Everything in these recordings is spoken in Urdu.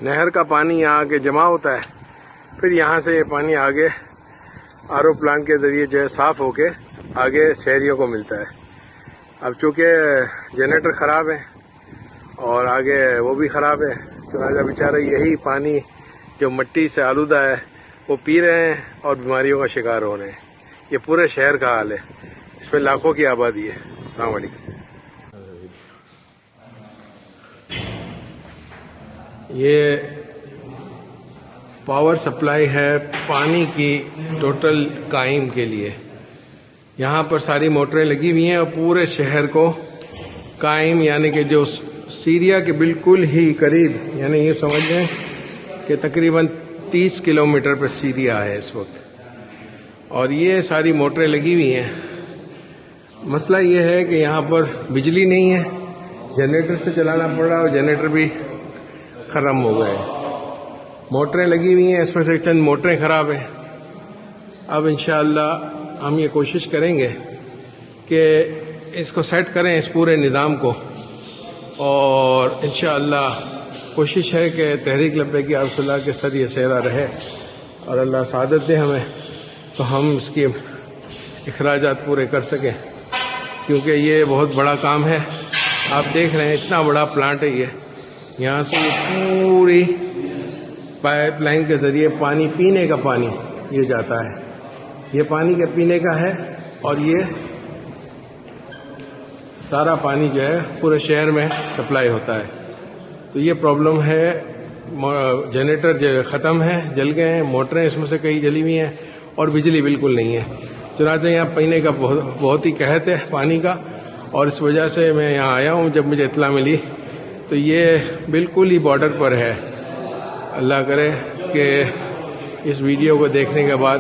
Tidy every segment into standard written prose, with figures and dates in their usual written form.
نہر کا پانی یہاں آگے جمع ہوتا ہے، پھر یہاں سے یہ پانی آگے آر او پلانٹ کے ذریعے جو ہے صاف ہو کے آگے شہریوں کو ملتا ہے۔ اب چونکہ جنریٹر خراب ہے اور آگے وہ بھی خراب ہے، چنانچہ بیچارے یہی پانی جو مٹی سے آلودہ ہے وہ پی رہے ہیں اور بیماریوں کا شکار ہو رہے ہیں۔ یہ پورے شہر کا حال ہے، اس میں لاکھوں کی آبادی ہے۔ السلام علیکم۔ یہ پاور سپلائی ہے پانی کی ٹوٹل قائم کے لیے۔ یہاں پر ساری موٹریں لگی ہوئی ہیں اور پورے شہر کو قائم، یعنی کہ جو سیریا کے بالکل ہی قریب، یعنی یہ سمجھ لیں کہ تقریباً 30 کلومیٹر پر سیریا ہے اس وقت، اور یہ ساری موٹریں لگی ہوئی ہیں۔ مسئلہ یہ ہے کہ یہاں پر بجلی نہیں ہے، جنریٹر سے چلانا پڑ رہا اور جنریٹر بھی ختم ہو گئے۔ موٹریں لگی ہوئی ہیں، اس میں سے چند موٹریں خراب ہیں۔ اب انشاءاللہ ہم یہ کوشش کریں گے کہ اس کو سیٹ کریں، اس پورے نظام کو، اور انشاءاللہ کوشش ہے کہ تحریک لبیک یا رسول اللہ کے سر یہ سہرا رہے اور اللہ سعادت دے ہمیں، تو ہم اس کے اخراجات پورے کر سکیں، کیونکہ یہ بہت بڑا کام ہے۔ آپ دیکھ رہے ہیں اتنا بڑا پلانٹ ہے یہ، یہاں سے یہ پوری پائپ لائن کے ذریعے پانی، پینے کا پانی یہ جاتا ہے، یہ پانی کے پینے کا ہے، اور یہ سارا پانی جو ہے پورے شہر میں سپلائی ہوتا ہے۔ تو یہ پرابلم ہے، جنریٹر جو ختم ہے، جل گئے ہیں، موٹریں اس میں سے کئی جلی ہوئی ہیں، اور بجلی بالکل نہیں ہے۔ چنانچہ یہاں پینے کا بہت ہی قحط ہے پانی کا، اور اس وجہ سے میں یہاں آیا ہوں۔ جب مجھے اطلاع ملی تو یہ بالکل ہی بارڈر پر ہے۔ اللہ کرے کہ اس ویڈیو کو دیکھنے کے بعد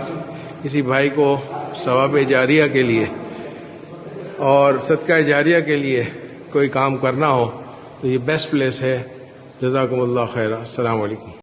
کسی بھائی کو ثواب جاریہ کے لیے اور صدقہ جاریہ کے لیے کوئی کام کرنا ہو تو یہ بیسٹ پلیس ہے۔ جزاکم اللہ خیر۔ السلام علیکم۔